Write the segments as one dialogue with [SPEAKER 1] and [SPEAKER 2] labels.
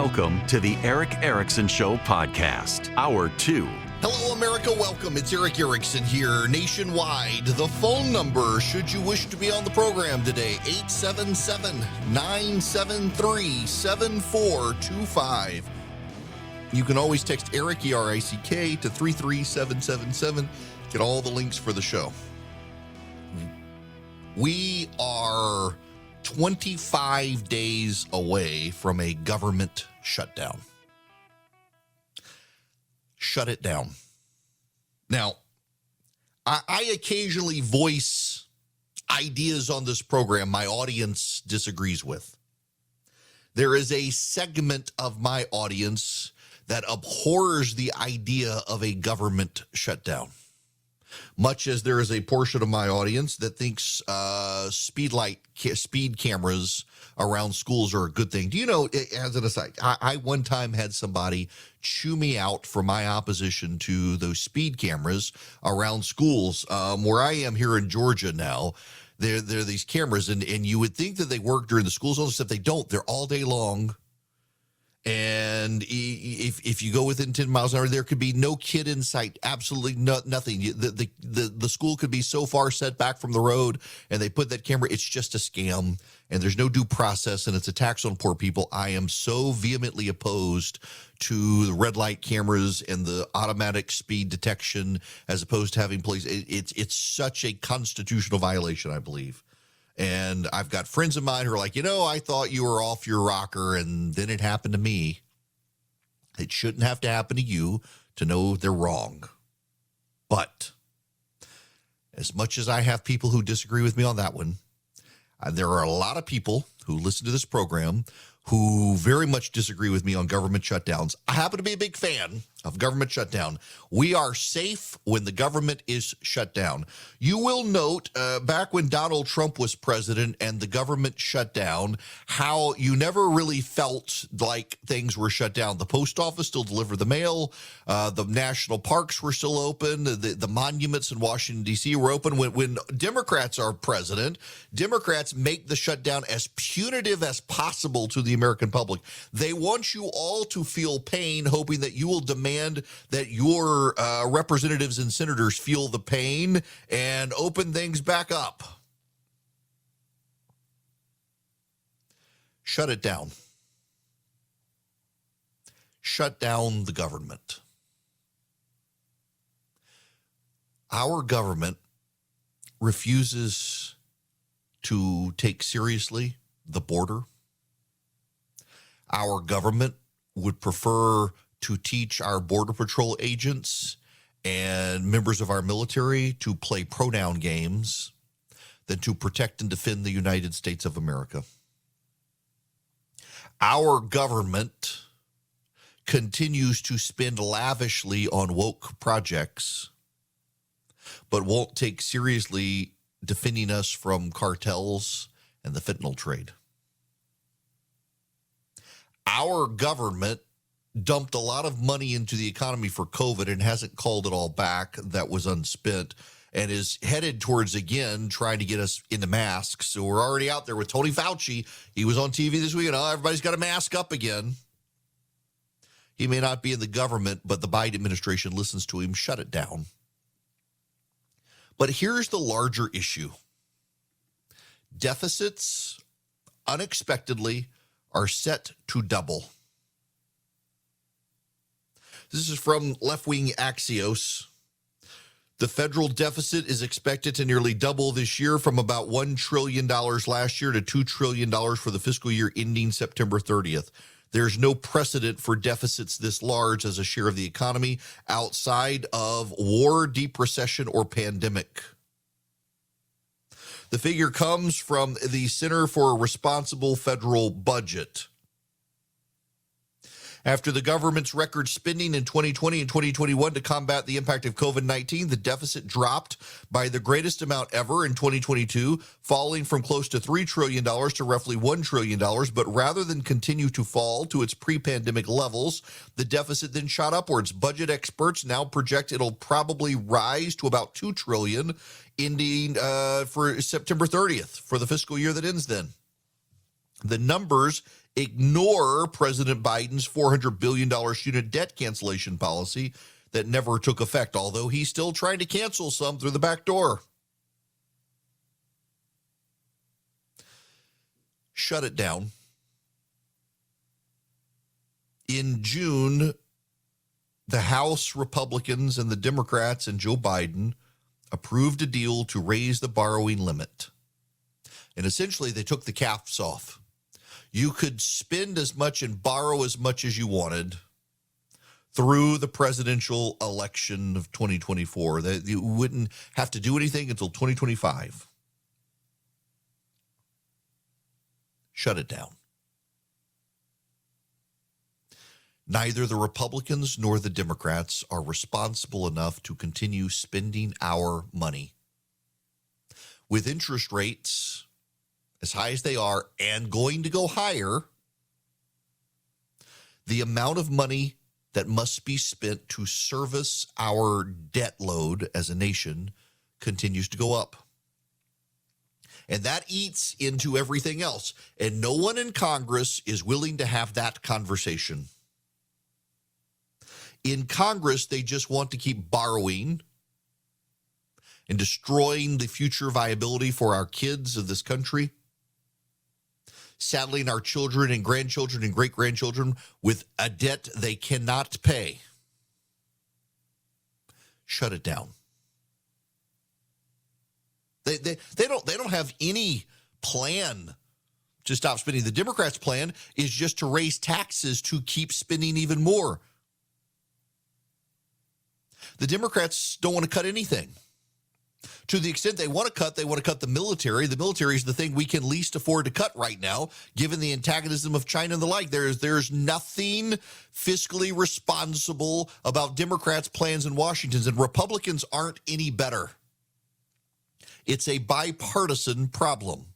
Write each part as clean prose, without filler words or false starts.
[SPEAKER 1] Welcome to the Eric Erickson Show podcast, Hour 2.
[SPEAKER 2] Hello, America. Welcome. It's Eric Erickson here nationwide. The phone number, should you wish to be on the program today, 877-973-7425. You can always text Eric, E-R-I-C-K, to 33777. Get all the links for the show. We are 25 days away from a government shutdown. Shut it down. Now, I occasionally voice ideas on this program my audience disagrees with. There is a segment of my audience that abhors the idea of a government shutdown, much as there is a portion of my audience that thinks speed cameras around schools are a good thing. Do you know, as an aside, I one time had somebody chew me out for my opposition to those speed cameras around schools. Where I am here in Georgia now, there are these cameras, and you would think that they work during the school zone, except they don't. They're all day long. And if you go within 10 miles an hour, there could be no kid in sight, absolutely nothing. The school could be so far set back from the road, and they put that camera. It's just a scam, and there's no due process, and it's a tax on poor people. I am so vehemently opposed to the red light cameras and the automatic speed detection as opposed to having police. It's such a constitutional violation, I believe. And I've got friends of mine who are like, I thought you were off your rocker, and then it happened to me. It shouldn't have to happen to you to know they're wrong. But as much as I have people who disagree with me on that one, there are a lot of people who listen to this program who very much disagree with me on government shutdowns. I happen to be a big fan of government shutdown. We are safe when the government is shut down. You will note back when Donald Trump was president and the government shut down, how you never really felt like things were shut down. The post office still delivered the mail. The national parks were still open. The monuments in Washington, D.C. were open. When Democrats are president, Democrats make the shutdown as punitive as possible to the American public. They want you all to feel pain, hoping that you will demand that your representatives and senators feel the pain and open things back up. Shut it down. Shut down the government. Our government refuses to take seriously the border. Our government would prefer to teach our Border Patrol agents and members of our military to play pronoun games than to protect and defend the United States of America. Our government continues to spend lavishly on woke projects, but won't take seriously defending us from cartels and the fentanyl trade. Our government dumped a lot of money into the economy for COVID and hasn't called it all back that was unspent, and is headed towards, again, trying to get us into masks. So we're already out there with Tony Fauci. He was on TV this week, and everybody's got to mask up again. He may not be in the government, but the Biden administration listens to him. Shut it down. But here's the larger issue. Deficits, unexpectedly, are set to double. This is from left-wing Axios. The federal deficit is expected to nearly double this year, from about $1 trillion last year to $2 trillion for the fiscal year ending September 30th. There's no precedent for deficits this large as a share of the economy outside of war, deep recession, or pandemic. The figure comes from the Center for a Responsible Federal Budget. After the government's record spending in 2020 and 2021 to combat the impact of COVID-19, the deficit dropped by the greatest amount ever in 2022, falling from close to $3 trillion to roughly $1 trillion. But rather than continue to fall to its pre-pandemic levels, the deficit then shot upwards. Budget experts now project it'll probably rise to about $2 trillion, ending for September 30th for the fiscal year that ends then. The numbers ignore President Biden's $400 billion student debt cancellation policy that never took effect, although he's still trying to cancel some through the back door. Shut it down. In June, the House Republicans and the Democrats and Joe Biden approved a deal to raise the borrowing limit. And essentially, they took the caps off. You could spend as much and borrow as much as you wanted through the presidential election of 2024. That you wouldn't have to do anything until 2025. Shut it down. Neither the Republicans nor the Democrats are responsible enough to continue spending our money. With interest rates as high as they are and going to go higher, the amount of money that must be spent to service our debt load as a nation continues to go up. And that eats into everything else. And no one in Congress is willing to have that conversation. In Congress, they just want to keep borrowing and destroying the future viability for our kids of this country, saddling our children and grandchildren and great-grandchildren with a debt they cannot pay. Shut it down. They don't have any plan to stop spending. The Democrats' plan is just to raise taxes to keep spending even more. The Democrats don't want to cut anything. To the extent they want to cut the military. The military is the thing we can least afford to cut right now, given the antagonism of China and the like. There's nothing fiscally responsible about Democrats' plans in Washington, and Republicans aren't any better. It's a bipartisan problem.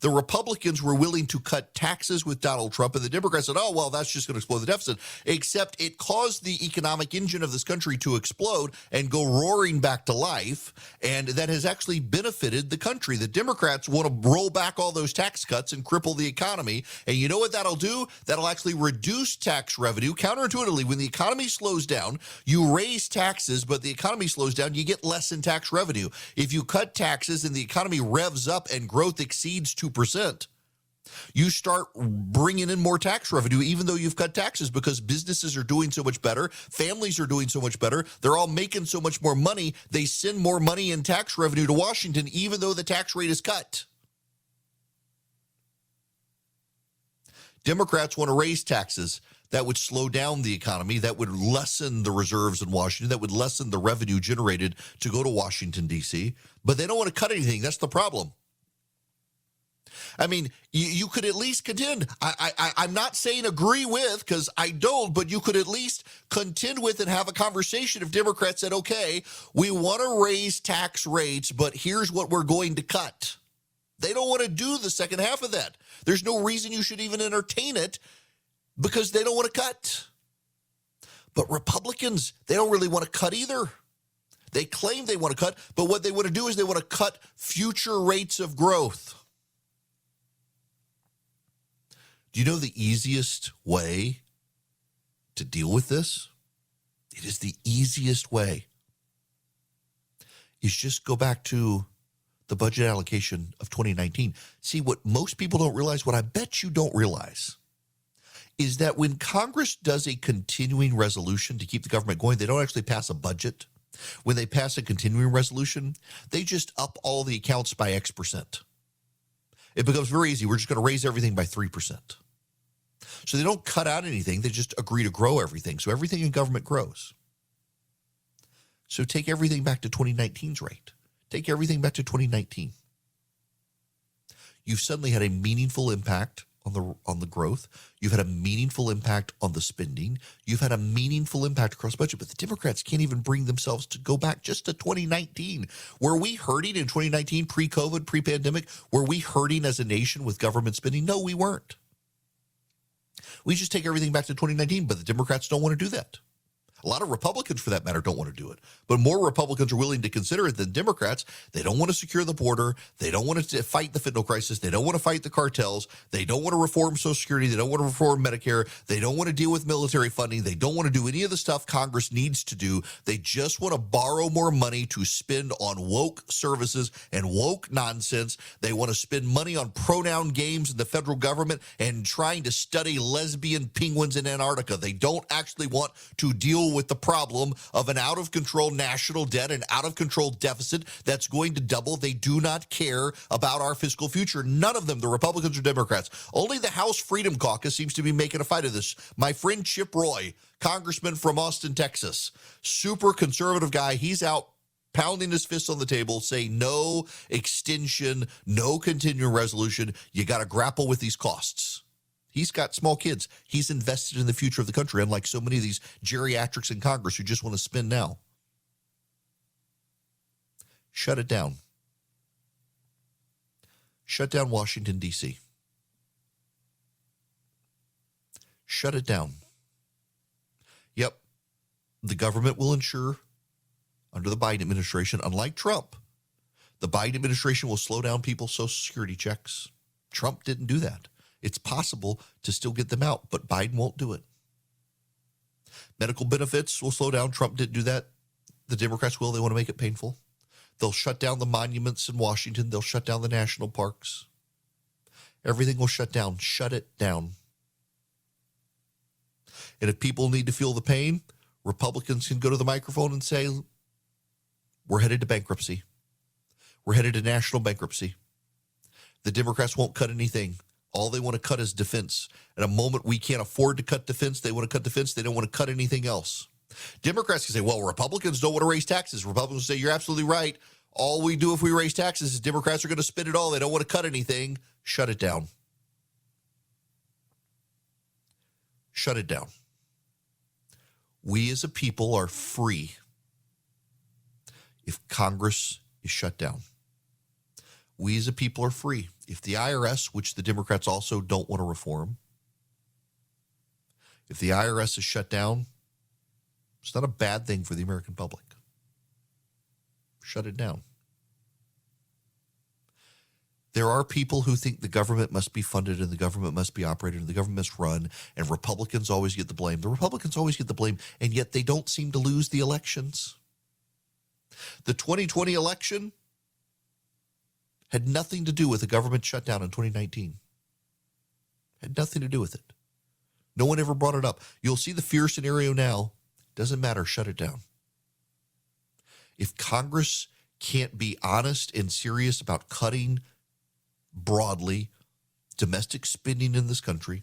[SPEAKER 2] The Republicans were willing to cut taxes with Donald Trump, and the Democrats said, oh, well, that's just going to explode the deficit. Except it caused the economic engine of this country to explode and go roaring back to life, and that has actually benefited the country. The Democrats want to roll back all those tax cuts and cripple the economy, and you know what that'll do? That'll actually reduce tax revenue. Counterintuitively, when the economy slows down, you raise taxes, but the economy slows down, you get less in tax revenue. If you cut taxes and the economy revs up and growth exceeds 2%, you start bringing in more tax revenue, even though you've cut taxes, because businesses are doing so much better. Families are doing so much better. They're all making so much more money. They send more money in tax revenue to Washington, even though the tax rate is cut. Democrats want to raise taxes. That would slow down the economy. That would lessen the reserves in Washington. That would lessen the revenue generated to go to Washington, D.C. But they don't want to cut anything. That's the problem. I mean, you could at least contend. I'm not saying agree with, because I don't, but you could at least contend with and have a conversation if Democrats said, okay, we want to raise tax rates, but here's what we're going to cut. They don't want to do the second half of that. There's no reason you should even entertain it, because they don't want to cut. But Republicans, they don't really want to cut either. They claim they want to cut, but what they want to do is they want to cut future rates of growth. Do you know the easiest way to deal with this? It is the easiest way. Is just go back to the budget allocation of 2019. See, what most people don't realize, what I bet you don't realize, is that when Congress does a continuing resolution to keep the government going, they don't actually pass a budget. When they pass a continuing resolution, they just up all the accounts by X%. It becomes very easy. We're just going to raise everything by 3%. So they don't cut out anything. They just agree to grow everything. So everything in government grows. So take everything back to 2019's rate. Take everything back to 2019. You've suddenly had a meaningful impact on the growth. You've had a meaningful impact on the spending. You've had a meaningful impact across budget. But the Democrats can't even bring themselves to go back just to 2019. Were we hurting in 2019, pre-COVID, pre-pandemic? Were we hurting as a nation with government spending? No, we weren't. We just take everything back to 2019, but the Democrats don't want to do that. A lot of Republicans, for that matter, don't want to do it. But more Republicans are willing to consider it than Democrats. They don't want to secure the border. They don't want to fight the fentanyl crisis. They don't want to fight the cartels. They don't want to reform Social Security. They don't want to reform Medicare. They don't want to deal with military funding. They don't want to do any of the stuff Congress needs to do. They just want to borrow more money to spend on woke services and woke nonsense. They want to spend money on pronoun games in the federal government and trying to study lesbian penguins in Antarctica. They don't actually want to deal with the problem of an out-of-control national debt, an out-of-control deficit that's going to double. They do not care about our fiscal future. None of them, the Republicans or Democrats. Only the House Freedom Caucus seems to be making a fight of this. My friend Chip Roy, congressman from Austin, Texas, super conservative guy, he's out pounding his fist on the table, saying no extension, no continuing resolution. You got to grapple with these costs. He's got small kids. He's invested in the future of the country, unlike so many of these geriatrics in Congress who just want to spend now. Shut it down. Shut down Washington, D.C. Shut it down. Yep, the government will ensure, under the Biden administration, unlike Trump, the Biden administration will slow down people's Social Security checks. Trump didn't do that. It's possible to still get them out, but Biden won't do it. Medical benefits will slow down. Trump didn't do that. The Democrats will. They want to make it painful. They'll shut down the monuments in Washington. They'll shut down the national parks. Everything will shut down. Shut it down. And if people need to feel the pain, Republicans can go to the microphone and say, we're headed to bankruptcy. We're headed to national bankruptcy. The Democrats won't cut anything. All they want to cut is defense. At a moment we can't afford to cut defense, they want to cut defense. They don't want to cut anything else. Democrats can say, well, Republicans don't want to raise taxes. Republicans say, you're absolutely right. All we do if we raise taxes is Democrats are going to spend it all. They don't want to cut anything. Shut it down. Shut it down. We as a people are free if Congress is shut down. We as a people are free. If the IRS, which the Democrats also don't want to reform, if the IRS is shut down, it's not a bad thing for the American public. Shut it down. There are people who think the government must be funded and the government must be operated and the government must run, and Republicans always get the blame. The Republicans always get the blame, and yet they don't seem to lose the elections. The 2020 election had nothing to do with the government shutdown in 2019. Had nothing to do with it. No one ever brought it up. You'll see the fear scenario now. Doesn't matter. Shut it down. If Congress can't be honest and serious about cutting broadly domestic spending in this country,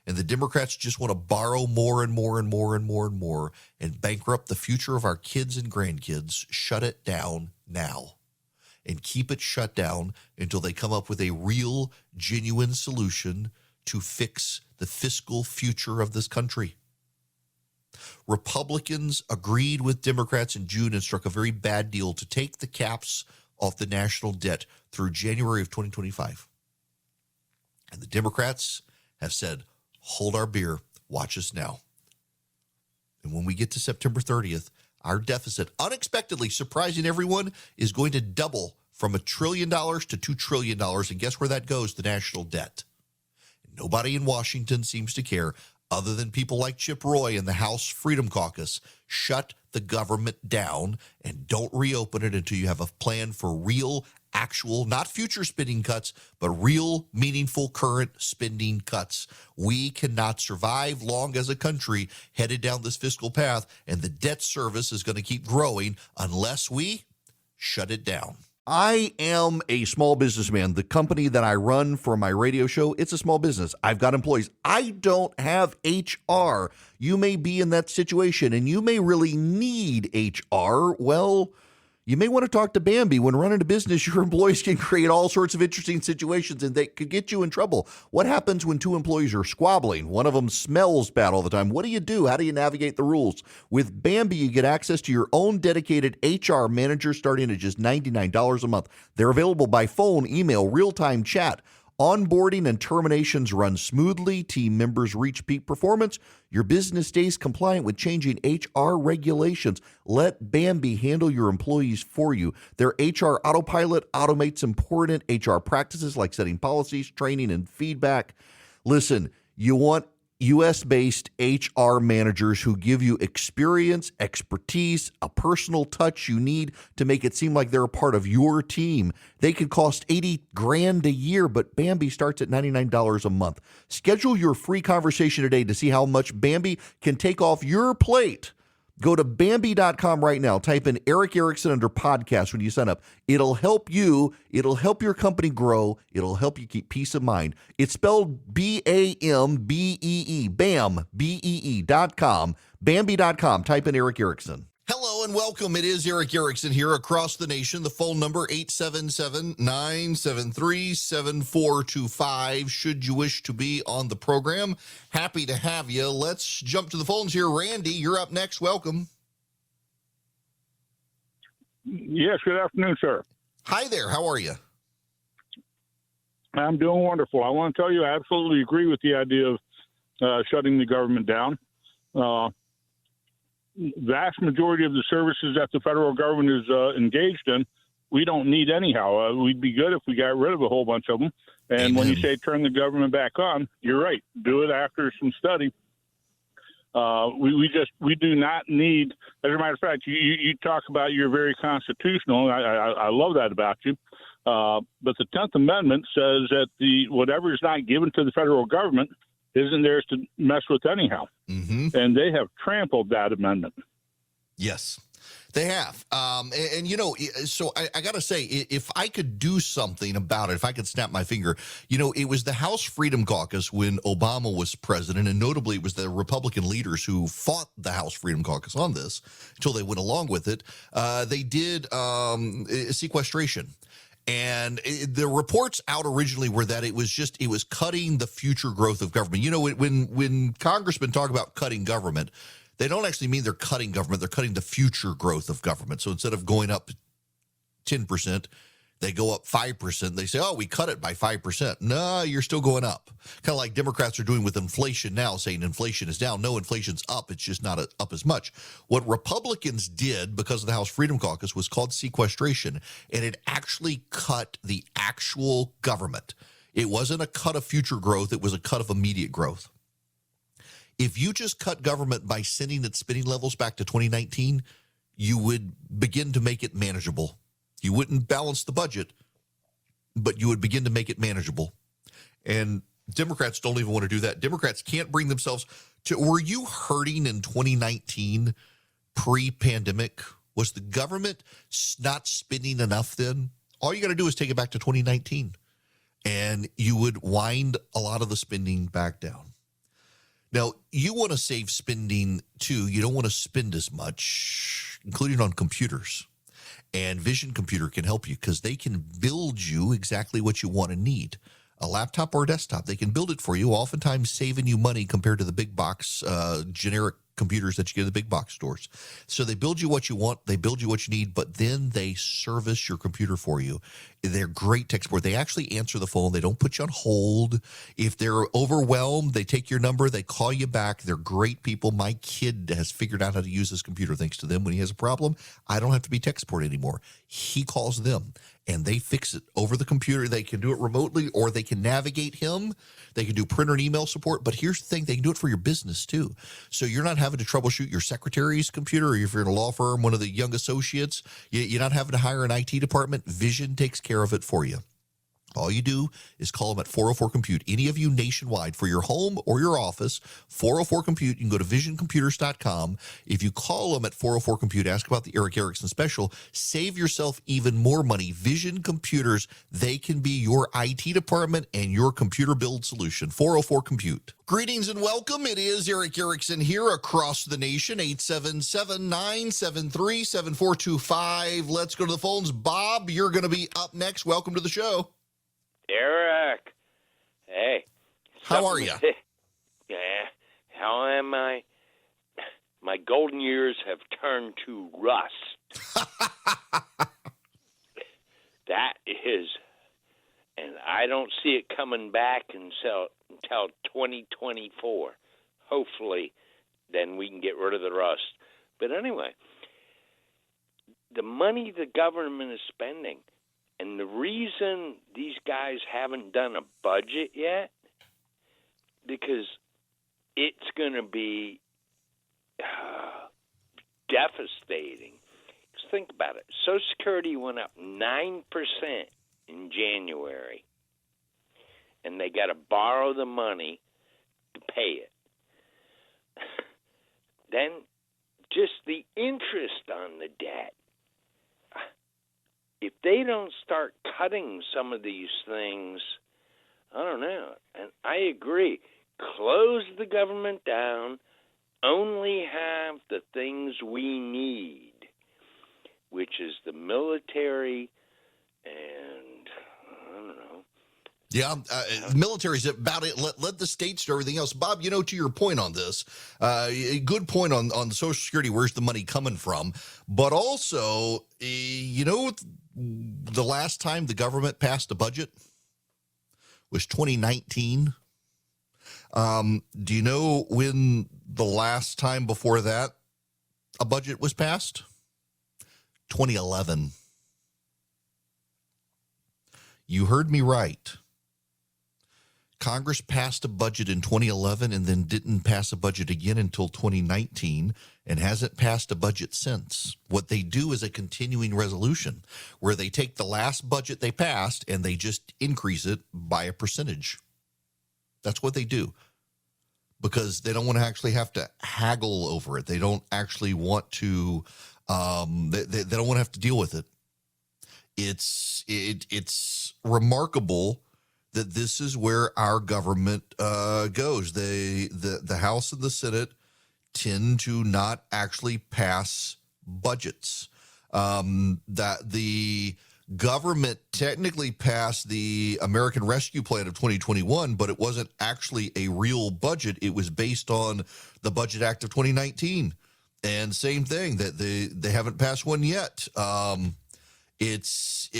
[SPEAKER 2] and the Democrats just want to borrow more and more and more and more and more and bankrupt the future of our kids and grandkids, shut it down now. And keep it shut down until they come up with a real, genuine solution to fix the fiscal future of this country. Republicans agreed with Democrats in June and struck a very bad deal to take the caps off the national debt through January of 2025. And the Democrats have said, hold our beer, watch us now. And when we get to September 30th, our deficit, unexpectedly surprising everyone, is going to double from $1 trillion to $2 trillion. And guess where that goes? The national debt. Nobody in Washington seems to care, other than people like Chip Roy and the House Freedom Caucus. Shut the government down and don't reopen it until you have a plan for real, actual, not future spending cuts, but real, meaningful, current spending cuts. We cannot survive long as a country headed down this fiscal path, and the debt service is going to keep growing unless we shut it down. I am a small businessman. The company that I run for my radio show, it's a small business. I've got employees. I don't have HR. You may be in that situation and you may really need HR. Well, you may want to talk to Bambi. When running a business, your employees can create all sorts of interesting situations and they could get you in trouble. What happens when two employees are squabbling? One of them smells bad all the time. What do you do? How do you navigate the rules? With Bambi, you get access to your own dedicated HR manager starting at just $99 a month. They're available by phone, email, real-time chat, Onboarding and terminations run smoothly. Team members reach peak performance. Your business stays compliant with changing HR regulations. Let Bambee handle your employees for you. Their HR autopilot automates important HR practices like setting policies, training, and feedback. Listen, you want U.S.-based HR managers who give you experience, expertise, a personal touch you need to make it seem like they're a part of your team. They could cost $80,000 a year, but Bambee starts at $99 a month. Schedule your free conversation today to see how much Bambee can take off your plate. Go to Bambee.com right now. Type in Eric Erickson under podcast when you sign up. It'll help you. It'll help your company grow. It'll help you keep peace of mind. It's spelled B-A-M-B-E-E. BAM, B-E-E.com. Bambee.com. Type in Eric Erickson. Hello and welcome. It is Eric Erickson here across the nation. The phone number 877-973-7425. Should you wish to be on the program, happy to have you. Let's jump to the phones here. Randy, you're up next. Welcome.
[SPEAKER 3] Yes, good afternoon, sir.
[SPEAKER 2] Hi there. How are you?
[SPEAKER 3] I'm doing wonderful. I want to tell you I absolutely agree with the idea of shutting the government down. Vast majority of the services that the federal government is engaged in, we don't need anyhow. We'd be good if we got rid of a whole bunch of them. And
[SPEAKER 2] Amen.
[SPEAKER 3] When you say turn the government back on, you're right. Do it after some study. We do not need. As a matter of fact, you talk about you're very constitutional. I love that about you. But the 10th Amendment says that whatever is not given to the federal government isn't theirs to mess with anyhow.
[SPEAKER 2] Mm-hmm.
[SPEAKER 3] And they have trampled that amendment.
[SPEAKER 2] Yes, they have. And you know, so I got to say, if I could do something about it, if I could snap my finger, you know, it was the House Freedom Caucus when Obama was president, and notably it was the Republican leaders who fought the House Freedom Caucus on this until they went along with it. They did sequestration. And the reports out originally were that it was cutting the future growth of government. You know, when congressmen talk about cutting government, they don't actually mean they're cutting government. They're cutting the future growth of government. So instead of going up 10%, they go up 5%. They say, oh, we cut it by 5%. No, you're still going up. Kind of like Democrats are doing with inflation now, saying inflation is down. No, inflation's up. It's just not up as much. What Republicans did because of the House Freedom Caucus was called sequestration, and it actually cut the actual government. It wasn't a cut of future growth. It was a cut of immediate growth. If you just cut government by sending its spending levels back to 2019, you would begin to make it manageable. You wouldn't balance the budget, but you would begin to make it manageable. And Democrats don't even want to do that. Democrats can't bring themselves to. Were you hurting in 2019 pre-pandemic? Was the government not spending enough then? All you got to do is take it back to 2019, and you would wind a lot of the spending back down. Now, you want to save spending too. You don't want to spend as much, including on computers. And Vision Computer can help you because they can build you exactly what you want and need. A laptop or a desktop, they can build it for you, oftentimes saving you money compared to the big box generic computers that you get at the big box stores. So they build you what you want, they build you what you need, but then they service your computer for you. They're great tech support. They actually answer the phone. They don't put you on hold. If they're overwhelmed, they take your number, they call you back. They're great people. My kid has figured out how to use his computer thanks to them. When he has a problem, I don't have to be tech support anymore. He calls them and they fix it over the computer. They can do it remotely, or they can navigate him. They can do printer and email support. But here's the thing, they can do it for your business too. So you're not having to troubleshoot your secretary's computer, or if you're in a law firm, one of the young associates, you're not having to hire an IT department. Vision takes care of it for you. All you do is call them at 404-COMPUTE. Any of you nationwide for your home or your office, 404-COMPUTE. You can go to visioncomputers.com. If you call them at 404-COMPUTE, ask about the Eric Erickson special, save yourself even more money. Vision Computers, they can be your IT department and your computer build solution. 404-COMPUTE. Greetings and welcome. It is Eric Erickson here across the nation, 877-973-7425. Let's go to the phones. Bob, you're going to be up next. Welcome to the show.
[SPEAKER 4] Eric, hey.
[SPEAKER 2] How are you?
[SPEAKER 4] Yeah, how am I? My golden years have turned to rust. That is, and I I don't see it coming back until 2024. Hopefully, then we can get rid of the rust. But anyway, the money the government is spending, and the reason these guys haven't done a budget yet, because it's going to be devastating. Just think about it. Social Security went up 9% in January, and they got to borrow the money to pay it. Then just the interest on the debt. If they don't start cutting some of these things, I don't know. And I agree. Close the government down. Only have the things we need, which is the military and, I don't know.
[SPEAKER 2] Yeah, military's about it. Let the states do everything else. Bob, to your point on this, a good point on the Social Security, where's the money coming from? But also, the last time the government passed a budget was 2019. Do you know when the last time before that a budget was passed? 2011. You heard me right. Congress passed a budget in 2011 and then didn't pass a budget again until 2019 and hasn't passed a budget since. What they do is a continuing resolution where they take the last budget they passed and they just increase it by a percentage. That's what they do because they don't want to actually have to haggle over it. They don't actually want to, they don't want to have to deal with it. It's remarkable that this is where our government goes. The House and the Senate tend to not actually pass budgets. That the government technically passed the American Rescue Plan of 2021, but it wasn't actually a real budget. It was based on the Budget Act of 2019. And same thing, that they haven't passed one yet. It's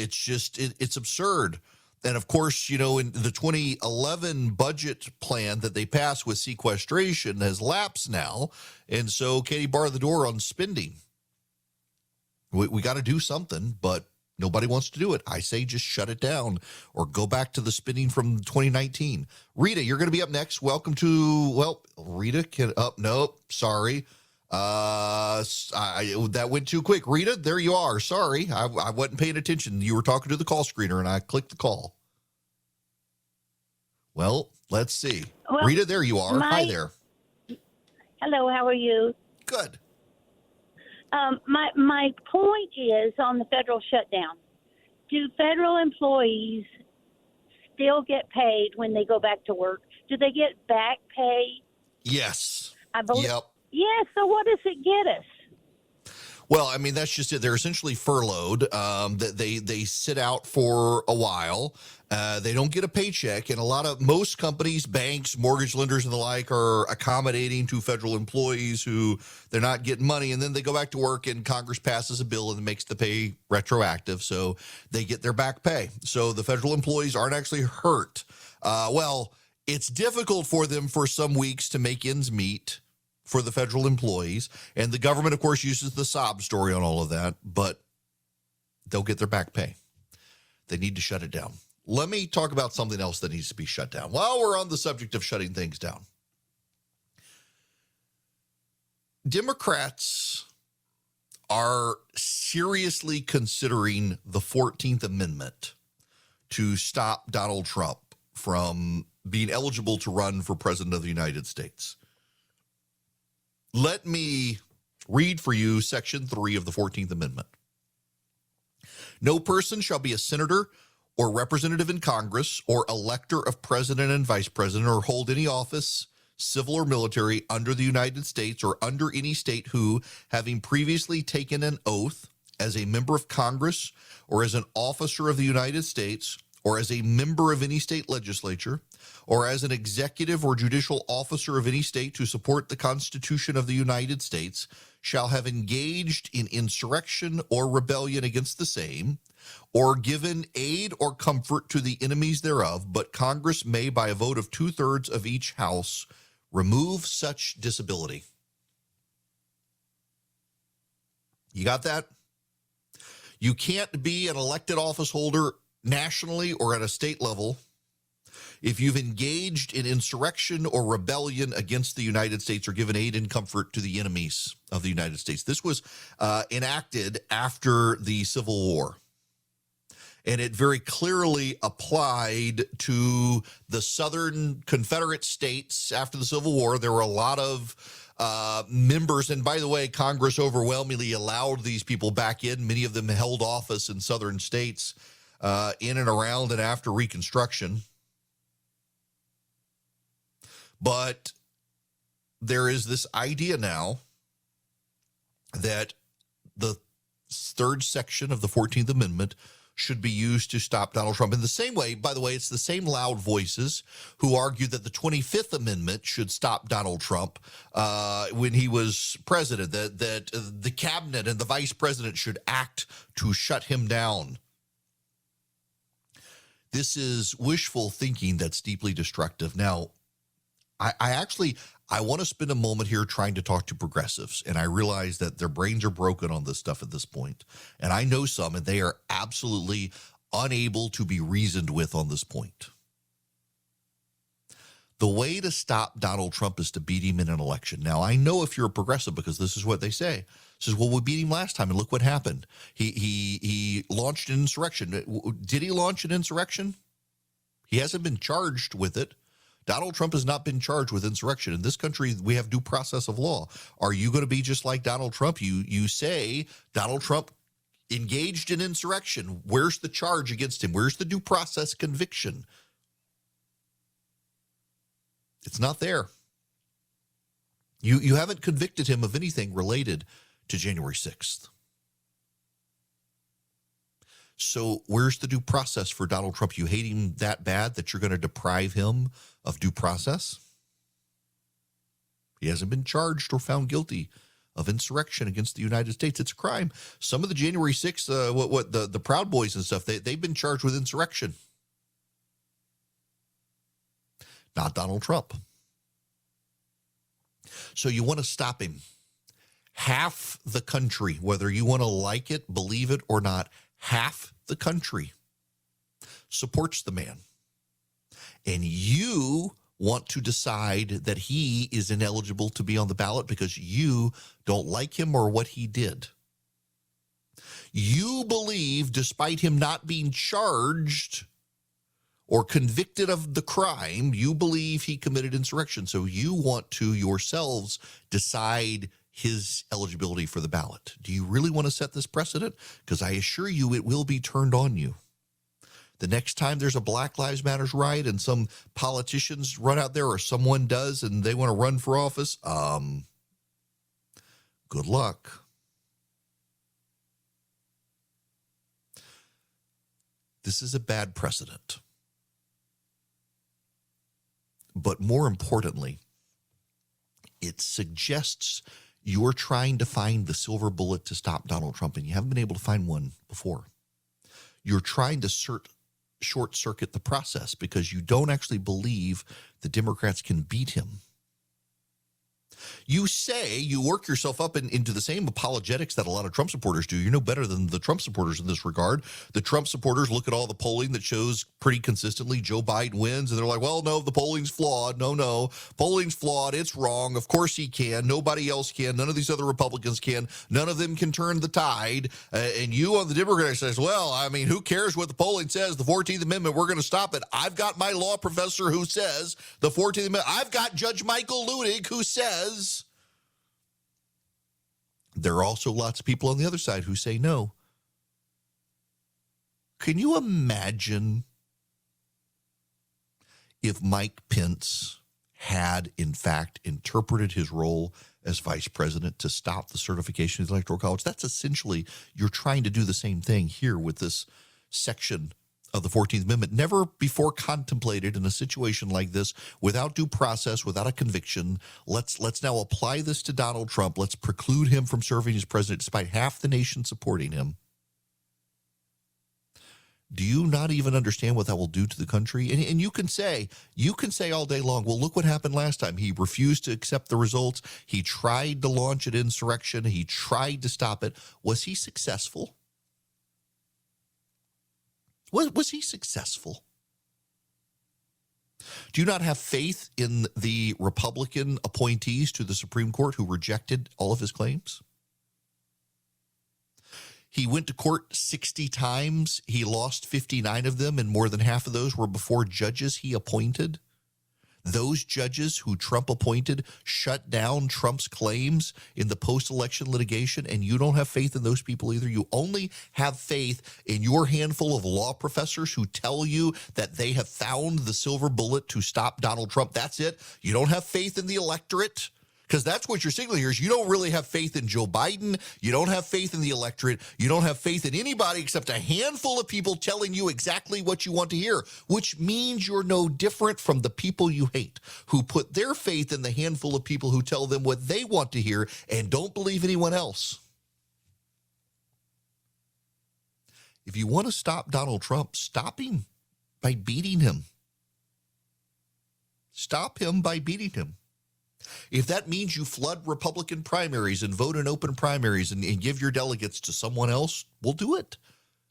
[SPEAKER 2] absurd. And of course, in the 2011 budget plan that they passed with sequestration has lapsed now. And so Katie barred the door on spending. We got to do something, but nobody wants to do it. I say just shut it down or go back to the spending from 2019. Rita, you're going to be up next. Welcome to, Rita nope, sorry. That went too quick. Rita, there you are. Sorry, I wasn't paying attention. You were talking to the call screener, and I clicked the call. Well, let's see. Well, Rita, there you are. Hi there.
[SPEAKER 5] Hello, how are you?
[SPEAKER 2] Good.
[SPEAKER 5] My point is on the federal shutdown. Do federal employees still get paid when they go back to work? Do they get back pay?
[SPEAKER 2] Yes.
[SPEAKER 5] I believe.
[SPEAKER 2] Yep.
[SPEAKER 5] Yeah, so what does it get us?
[SPEAKER 2] Well, I mean, that's just it. They're essentially furloughed. They sit out for a while. They don't get a paycheck. And most companies, banks, mortgage lenders, and the like are accommodating to federal employees who they're not getting money. And then they go back to work and Congress passes a bill and makes the pay retroactive. So they get their back pay. So the federal employees aren't actually hurt. It's difficult for them for some weeks to make ends meet for the federal employees. And the government, of course, uses the sob story on all of that, but they'll get their back pay. They need to shut it down. Let me talk about something else that needs to be shut down. While we're on the subject of shutting things down, Democrats are seriously considering the 14th Amendment to stop Donald Trump from being eligible to run for president of the United States. Let me read for you Section 3 of the 14th Amendment. No person shall be a senator or representative in Congress or elector of president and vice president or hold any office, civil or military, under the United States or under any state who, having previously taken an oath as a member of Congress or as an officer of the United States or as a member of any state legislature, or as an executive or judicial officer of any state to support the Constitution of the United States, shall have engaged in insurrection or rebellion against the same, or given aid or comfort to the enemies thereof, but Congress may, by a vote of 2/3 of each house, remove such disability. You got that? You can't be an elected office holder nationally or at a state level if you've engaged in insurrection or rebellion against the United States or given aid and comfort to the enemies of the United States. This was enacted after the Civil War. And it very clearly applied to the Southern Confederate states after the Civil War. There were a lot of members, and by the way, Congress overwhelmingly allowed these people back in. Many of them held office in Southern states in and around and after Reconstruction. But there is this idea now that the third section of the 14th Amendment should be used to stop Donald Trump. In the same way, by the way, it's the same loud voices who argued that the 25th Amendment should stop Donald Trump when he was president, that the cabinet and the vice president should act to shut him down. This is wishful thinking that's deeply destructive. Now, I want to spend a moment here trying to talk to progressives, and I realize that their brains are broken on this stuff at this point. And I know some, and they are absolutely unable to be reasoned with on this point. The way to stop Donald Trump is to beat him in an election. Now, I know if you're a progressive, because this is what they say. It says, well, we beat him last time, and look what happened. He launched an insurrection. Did he launch an insurrection? He hasn't been charged with it. Donald Trump has not been charged with insurrection. In this country, we have due process of law. Are you going to be just like Donald Trump? You say Donald Trump engaged in insurrection. Where's the charge against him? Where's the due process conviction? It's not there. You haven't convicted him of anything related to January 6th. So where's the due process for Donald Trump? You hate him that bad that you're going to deprive him of due process? He hasn't been charged or found guilty of insurrection against the United States. It's a crime. Some of the January 6th, the Proud Boys and stuff, they've been charged with insurrection. Not Donald Trump. So you want to stop him. Half the country, whether you want to like it, believe it or not, half the country supports the man. And you want to decide that he is ineligible to be on the ballot because you don't like him or what he did. You believe, despite him not being charged or convicted of the crime, you believe he committed insurrection. So you want to yourselves decide his eligibility for the ballot. Do you really want to set this precedent? Because I assure you it will be turned on you. The next time there's a Black Lives Matters riot and some politicians run out there or someone does and they want to run for office, good luck. This is a bad precedent. But more importantly, it suggests you're trying to find the silver bullet to stop Donald Trump, and you haven't been able to find one before. You're trying to short circuit the process because you don't actually believe the Democrats can beat him. You say you work yourself up into the same apologetics that a lot of Trump supporters do. You're no better than the Trump supporters in this regard. The Trump supporters look at all the polling that shows pretty consistently Joe Biden wins, and they're like, well, no, the polling's flawed. No, polling's flawed. It's wrong. Of course he can. Nobody else can. None of these other Republicans can. None of them can turn the tide. And you on the Democratic side says, well, I mean, who cares what the polling says? The 14th Amendment, we're going to stop it. I've got my law professor who says the 14th Amendment. I've got Judge Michael Ludig who says. There are also lots of people on the other side who say no. Can you imagine if Mike Pence had, in fact, interpreted his role as vice president to stop the certification of the Electoral College? That's essentially, you're trying to do the same thing here with this section of the 14th Amendment, never before contemplated in a situation like this, without due process, without a conviction. Let's now apply this to Donald Trump. Let's preclude him from serving as president despite half the nation supporting him. Do you not even understand what that will do to the country? And you can say all day long, well, look what happened last time. He refused to accept the results. He tried to launch an insurrection. He tried to stop it. Was he successful? Was he successful? Do you not have faith in the Republican appointees to the Supreme Court who rejected all of his claims? He went to court 60 times. He lost 59 of them, and more than half of those were before judges he appointed. Those judges who Trump appointed shut down Trump's claims in the post-election litigation, and you don't have faith in those people either. You only have faith in your handful of law professors who tell you that they have found the silver bullet to stop Donald Trump. That's it. You don't have faith in the electorate. Because that's what you're signaling here is you don't really have faith in Joe Biden. You don't have faith in the electorate. You don't have faith in anybody except a handful of people telling you exactly what you want to hear, which means you're no different from the people you hate, who put their faith in the handful of people who tell them what they want to hear and don't believe anyone else. If you want to stop Donald Trump, stop him by beating him. Stop him by beating him. If that means you flood Republican primaries and vote in open primaries and give your delegates to someone else, we'll do it.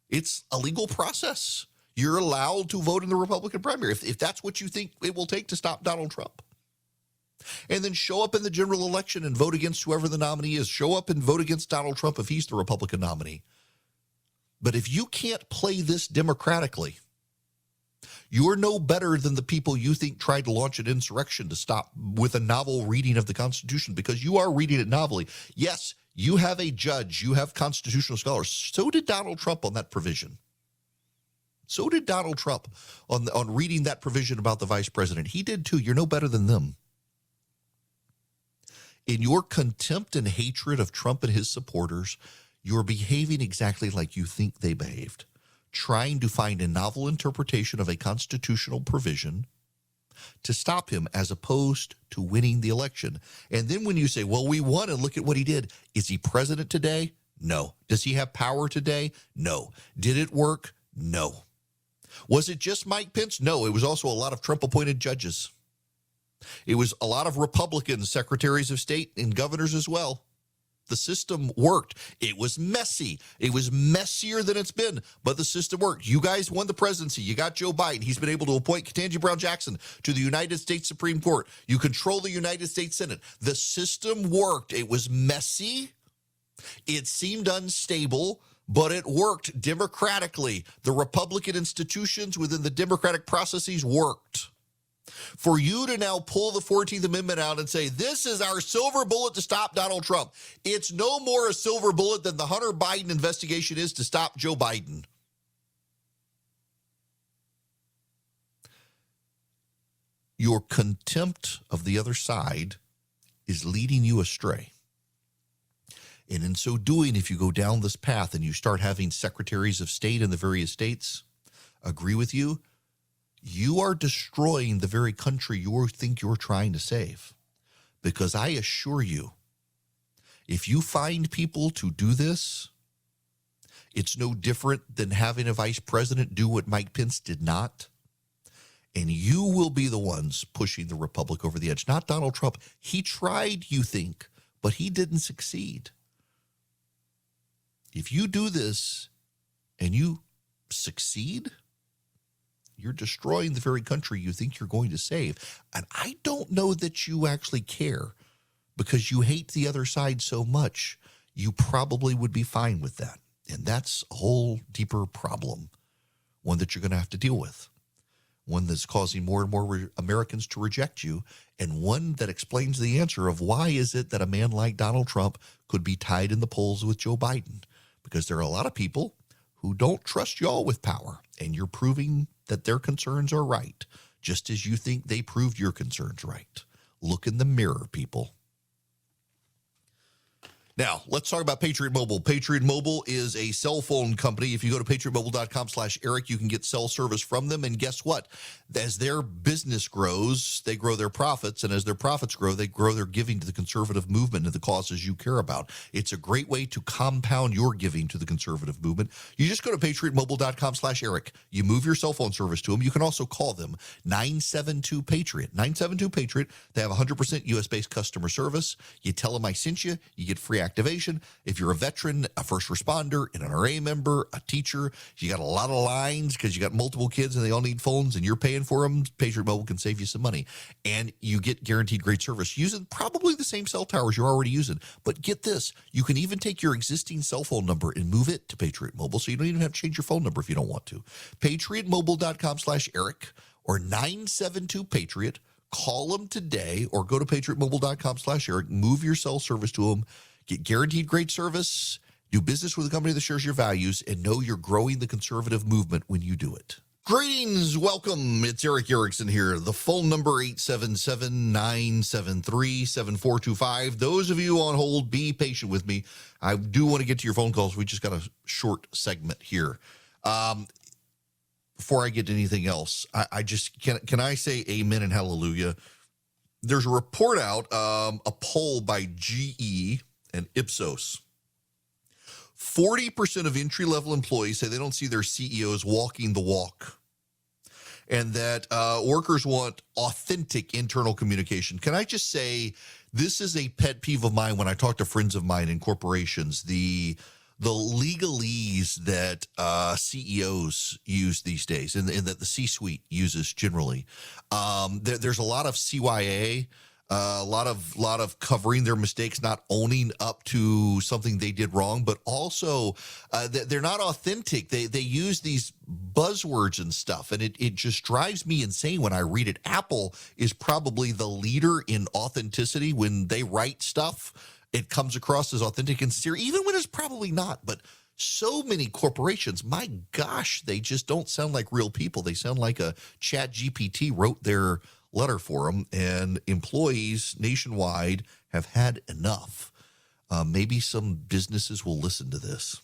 [SPEAKER 2] It's a legal process. You're allowed to vote in the Republican primary if that's what you think it will take to stop Donald Trump. And then show up in the general election and vote against whoever the nominee is. Show up and vote against Donald Trump if he's the Republican nominee. But if you can't play this democratically, you're no better than the people you think tried to launch an insurrection to stop with a novel reading of the Constitution, because you are reading it novelly. Yes, you have a judge, you have constitutional scholars. So did Donald Trump on that provision. So did Donald Trump on reading that provision about the vice president. He did too. You're no better than them. In your contempt and hatred of Trump and his supporters, you're behaving exactly like you think they behaved, trying to find a novel interpretation of a constitutional provision to stop him as opposed to winning the election. And then when you say, well, we won and look at what he did, is he president today? No. Does he have power today? No. Did it work? No. Was it just Mike Pence? No, it was also a lot of Trump-appointed judges. It was a lot of Republican secretaries of state and governors as well. The system worked. It was messy. It was messier than it's been, but the system worked. You guys won the presidency. You got Joe Biden. He's been able to appoint Ketanji Brown Jackson to the United States Supreme Court. You control the United States Senate. The system worked. It was messy. It seemed unstable, but it worked democratically. The Republican institutions within the democratic processes worked. For you to now pull the 14th Amendment out and say, this is our silver bullet to stop Donald Trump. It's no more a silver bullet than the Hunter Biden investigation is to stop Joe Biden. Your contempt of the other side is leading you astray. And in so doing, if you go down this path and you start having secretaries of state in the various states agree with you, you are destroying the very country you think you're trying to save. Because I assure you, if you find people to do this, it's no different than having a vice president do what Mike Pence did not. And you will be the ones pushing the republic over the edge, not Donald Trump. He tried, you think, but he didn't succeed. If you do this and you succeed, you're destroying the very country you think you're going to save. And I don't know that you actually care, because you hate the other side so much, you probably would be fine with that. And that's a whole deeper problem, one that you're going to have to deal with, one that's causing more and more Americans to reject you, and one that explains the answer of why is it that a man like Donald Trump could be tied in the polls with Joe Biden. Because there are a lot of people who don't trust y'all with power, and you're proving that their concerns are right, just as you think they proved your concerns right. Look in the mirror, people. Now, let's talk about Patriot Mobile. Patriot Mobile is a cell phone company. If you go to patriotmobile.com/Eric, you can get cell service from them. And guess what? As their business grows, they grow their profits. And as their profits grow, they grow their giving to the conservative movement and the causes you care about. It's a great way to compound your giving to the conservative movement. You just go to patriotmobile.com/Eric. You move your cell phone service to them. You can also call them 972-PATRIOT. 972-PATRIOT. They have 100% U.S.-based customer service. You tell them I sent you. You get free activation. If you're a veteran, a first responder, an NRA member, a teacher, you got a lot of lines because you got multiple kids and they all need phones and you're paying for them, Patriot Mobile can save you some money. And you get guaranteed great service using probably the same cell towers you're already using. But get this, you can even take your existing cell phone number and move it to Patriot Mobile, so you don't even have to change your phone number if you don't want to. patriotmobile.com/Eric or 972-PATRIOT. Call them today or go to patriotmobile.com/Eric. Move your cell service to them. Get guaranteed great service, do business with a company that shares your values, and know you're growing the conservative movement when you do it. Greetings, welcome. It's Eric Erickson here. The phone number 877-973-7425. Those of you on hold, be patient with me. I do want to get to your phone calls. We just got a short segment here. Before I get to anything else, I just can I say amen and hallelujah? There's a report out, a poll by GE and Ipsos. 40% of entry-level employees say they don't see their CEOs walking the walk, and that workers want authentic internal communication. Can I just say, this is a pet peeve of mine when I talk to friends of mine in corporations, the legalese that CEOs use these days and that the C-suite uses generally. There's a lot of CYA, a lot of covering their mistakes, not owning up to something they did wrong, but also they're not authentic. They use these buzzwords and stuff, and it just drives me insane when I read it. Apple is probably the leader in authenticity. When they write stuff, it comes across as authentic and sincere, even when it's probably not. But so many corporations, my gosh, they just don't sound like real people. They sound like a Chat GPT wrote their letter for them, and employees nationwide have had enough. Maybe some businesses will listen to this.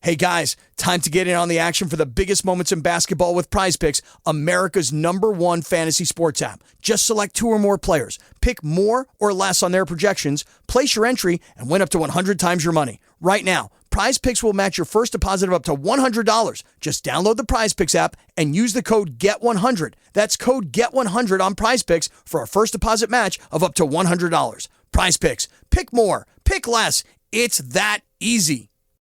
[SPEAKER 6] Hey guys, time to get in on the action for the biggest moments in basketball with Prize Picks, America's #1 fantasy sports app. Just select 2 or more players, pick more or less on their projections, place your entry, and win up to 100 times your money. Right now, Prize Picks will match your first deposit of up to $100. Just download the Prize Picks app and use the code GET100. That's code GET100 on Prize Picks for a first deposit match of up to $100. Prize Picks. Pick more. Pick less. It's that easy.